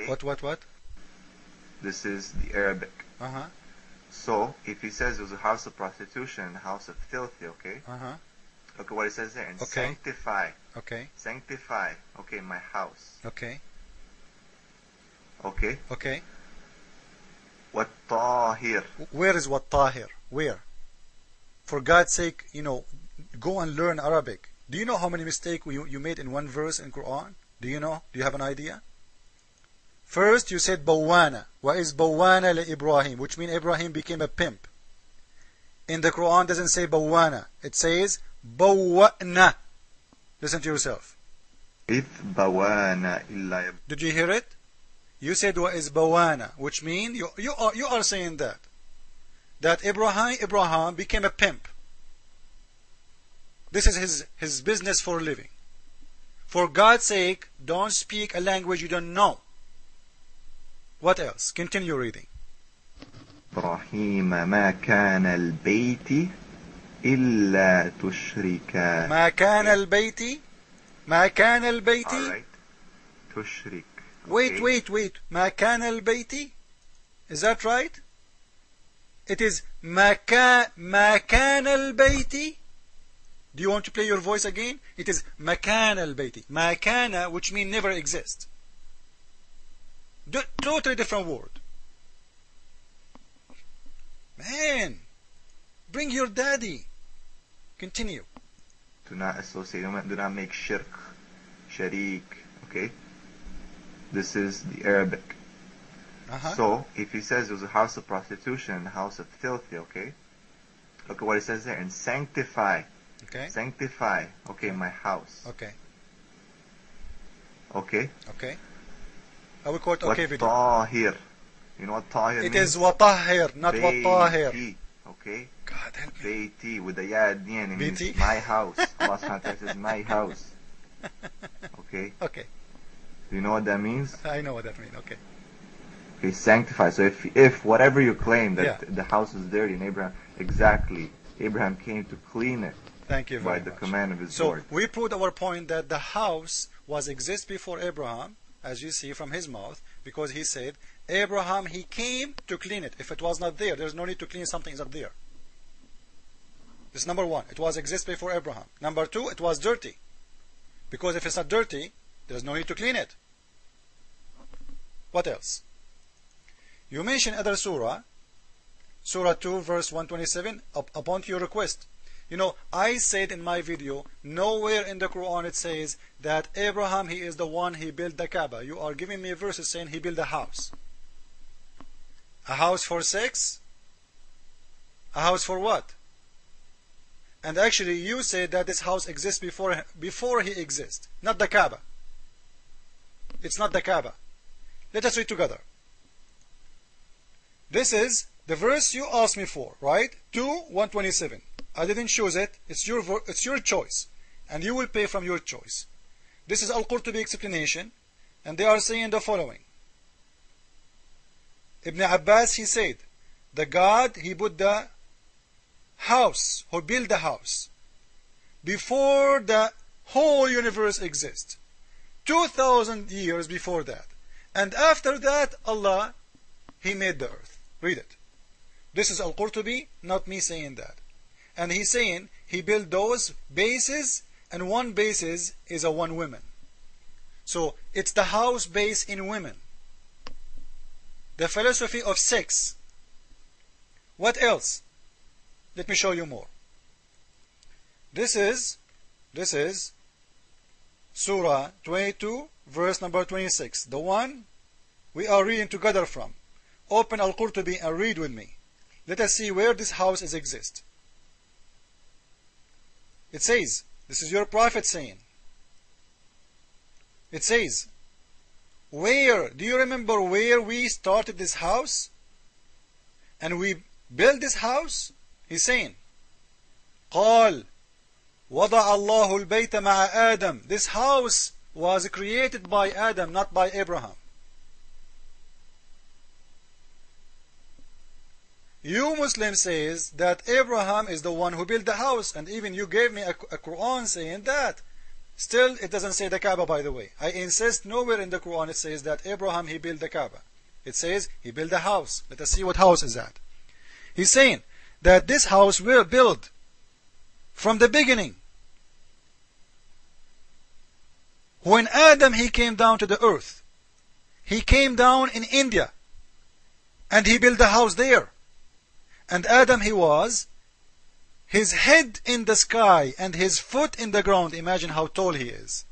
Okay. What? This is the Arabic. Uh-huh. So if he says it was a house of prostitution, a house of filthy, okay? Uh-huh. Look at what it says there. And Okay. sanctify. Okay. Sanctify. Okay, my house. Okay. Okay. Okay. What tahir. Where is what tahir? Where? For God's sake, go and learn Arabic. Do you know how many mistakes you made in one verse in Quran? Do you know? Do you have an idea? First, you said Bawana. What is Bawana li Ibrahim? Which means Ibrahim became a pimp. In the Quran, doesn't say Bawana. It says Bawana. Listen to yourself. If bawana illa. Did you hear it? You said what is Bawana, which means you are saying that Abraham became a pimp. This is his business for a living. For God's sake, don't speak a language you don't know. What else? Continue reading. إبراهيم ما كان البيت إلا تشركا. ما كان البيت. ما كان البيت. Alright. تشرك. Wait. ما كان البيت. Is that right? It is ما كان البيت. Do you want to play your voice again? It is مكان البيت. مكان, which means never exist. Totally different word. Man, bring your daddy. Continue. Do not associate. Do not make shirk. Sharik. Okay. This is the Arabic. So, if he says it was a house of prostitution, a house of filthy, okay? Look at what it says there. And sanctify. Okay. Sanctify. Okay, my house. Okay. Okay. Okay. I will quote okay video. Tahir. You know what tahir means? It is watahir, not watahir. Okay. God help me. Bayti with the ya at the end. It means my house. Allah subhanahu wa ta'ala says my house. Okay. Okay. Do you know what that means? I know what that means. Okay. Okay, sanctify. So if whatever you claim that the house is dirty and Abraham came to clean it. Thank you very by the much. command of his So Lord. we proved our point that the house was exist before Abraham, as you see from his mouth, because he said Abraham, he came to clean it. If it was not there, there's no need to clean something is not there. This is number one. It was exist before Abraham. Number two, it was dirty. Because if it's not dirty, there's no need to clean it. What else? You mentioned other surah, Surah 2 verse 127, upon your request. I said in my video, nowhere in the Quran it says that Abraham, he is the one, he built the Kaaba. You are giving me verses saying he built a house. A house for sex? A house for what? And actually you said that this house exists before he exists, not the Kaaba. It's not the Kaaba. Let us read together. This is the verse you asked me for, right? 2:127. I didn't choose it. It's your choice, and you will pay from your choice. This is Al-Qurtubi explanation, and they are saying the following. Ibn Abbas, he said, the God, he put the house, who built the house, before the whole universe exists. 2,000 years before that. And after that, Allah, he made the earth. Read it. This is Al-Qurtubi, not me saying that. And he's saying he built those bases, and one basis is a one woman. So it's the house based in women. The philosophy of sex. What else? Let me show you more. This is Surah 22, verse number 26. The one we are reading together from. Open Al-Qurtubi and read with me. Let us see where this house is exist. It says, this is your prophet saying. It says, where, do you remember where we started this house? And we built this house? He's saying, قال وضع الله البيت مع آدم. This house was created by Adam, not by Abraham. You Muslim says that Abraham is the one who built the house, and even you gave me a Quran saying that Still, it doesn't say the Kaaba, by the way. I insist nowhere in the Quran it says that Abraham, he built the Kaaba. It says he built a house. Let us see what house is that. He's saying that this house will build from the beginning. When Adam, he came down to the earth, he came down in India and he built a house there. And Adam, he was his head in the sky and his foot in the ground. Imagine how tall he is.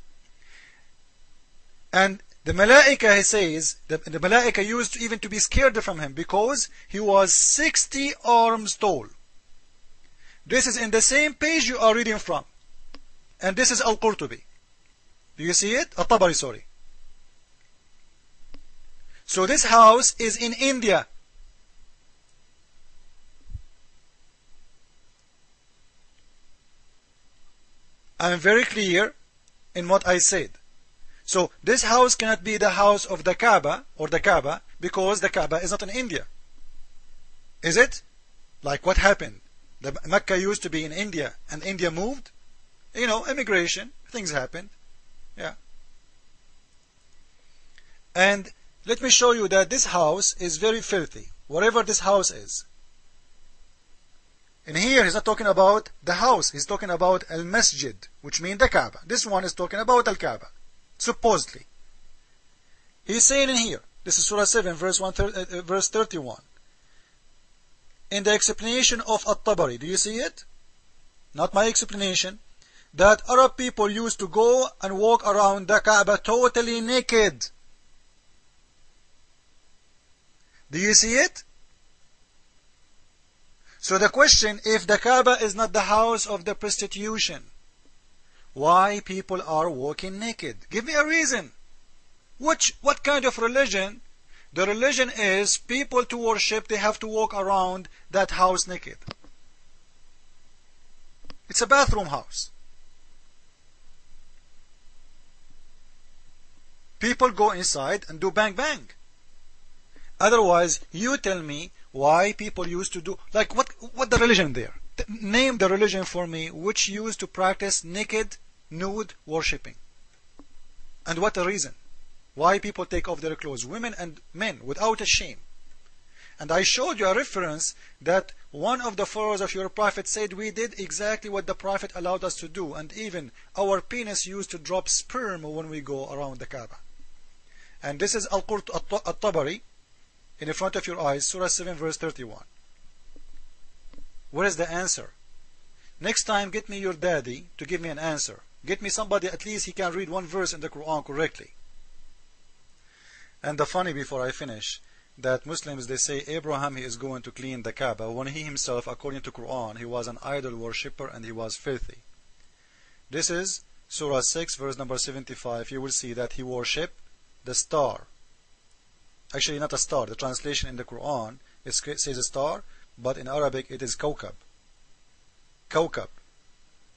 And the Malaika, he says, the Malaika used even to be scared from him because he was 60 arms tall. This is in the same page you are reading from. And this is Al-Qurtubi. Do you see it? At-Tabari, sorry. So this house is in India. I am very clear in what I said. So this house cannot be the house of the Kaaba or the Kaaba because the Kaaba is not in India. Is it? Like what happened? The Mecca used to be in India and India moved. You know, immigration, things happened. Yeah. And let me show you that this house is very filthy. Whatever this house is. And here he's not talking about the house. He's talking about al-masjid, which means the Kaaba. This one is talking about al-Kaaba. Supposedly. He's saying in here, this is Surah 7, verse 31. In the explanation of At-Tabari, do you see it? Not my explanation. That Arab people used to go and walk around the Kaaba totally naked. Do you see it? So the question, if the Kaaba is not the house of the prostitution, why people are walking naked? Give me a reason. What kind of religion? The religion is people to worship, they have to walk around that house naked. It's a bathroom house. People go inside and do bang bang. Otherwise, you tell me why people used to do, like what the religion there? Name the religion for me which used to practice naked, nude worshipping. And what the reason? Why people take off their clothes, women and men, without a shame. And I showed you a reference that one of the followers of your prophet said we did exactly what the prophet allowed us to do, and even our penis used to drop sperm when we go around the Kaaba. And this is At-Tabari in front of your eyes, Surah 7, verse 31. Where is the answer? Next time, get me your daddy to give me an answer. Get me somebody, at least he can read one verse in the Quran correctly. And the funny, before I finish, that Muslims, they say Abraham, he is going to clean the Kaaba, when he himself, according to Quran, he was an idol worshipper and he was filthy. This is Surah 6, verse number 75. You will see that he worshipped the star. Actually, not a star. The translation in the Quran, it says a star, but in Arabic it is kawkab. Kawkab.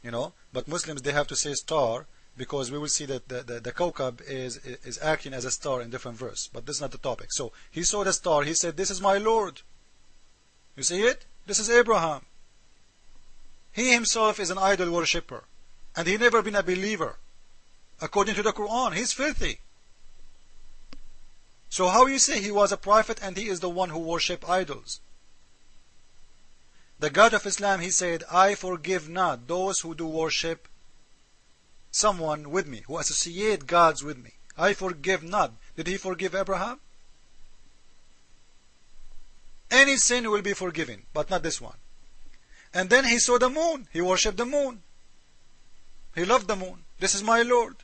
You know, but Muslims, they have to say star, because we will see that the kawkab is acting as a star in different verse. But this is not the topic. So, he saw the star, he said, this is my Lord. You see it? This is Abraham. He himself is an idol worshipper. And he never been a believer. According to the Quran, he's filthy. So how you say he was a prophet and he is the one who worshipped idols? The God of Islam, he said, I forgive not those who do worship someone with me, who associate gods with me. I forgive not. Did he forgive Abraham? Any sin will be forgiven, but not this one. And then he saw the moon. He worshipped the moon. He loved the moon. This is my Lord.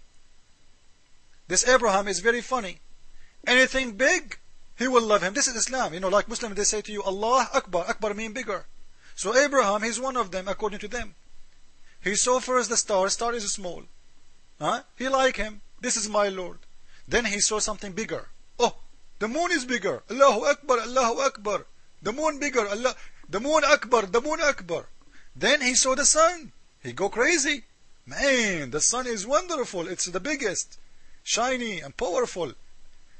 This Abraham is very funny. Anything big, he will love him. This is Islam. You know, like Muslims, they say to you, Allah Akbar. Akbar means bigger. So Abraham, he's one of them, according to them. He saw first the star. Star is small. He like him. This is my Lord. Then he saw something bigger. Oh, the moon is bigger. Allahu Akbar, Allahu Akbar. The moon bigger. Allah, the moon Akbar, the moon Akbar. Then he saw the sun. He go crazy. Man, the sun is wonderful. It's the biggest, shiny and powerful.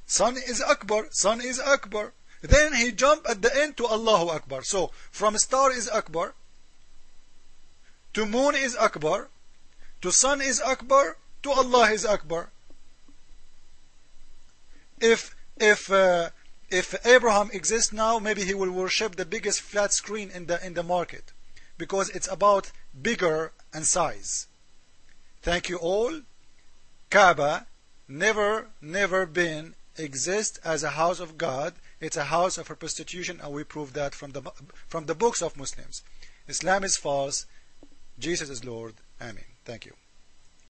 Sun is Akbar, Sun is Akbar. Then he jumped at the end to Allahu Akbar. So, from star is Akbar, to moon is Akbar, to sun is Akbar, to Allah is Akbar. If Abraham exists now, maybe he will worship the biggest flat screen in the market, because it's about bigger and size. Thank you all. Kaaba never been exist as a house of God. It's a house of prostitution, and we prove that from the books of Muslims. Islam is false. Jesus is Lord. Amen. Thank you.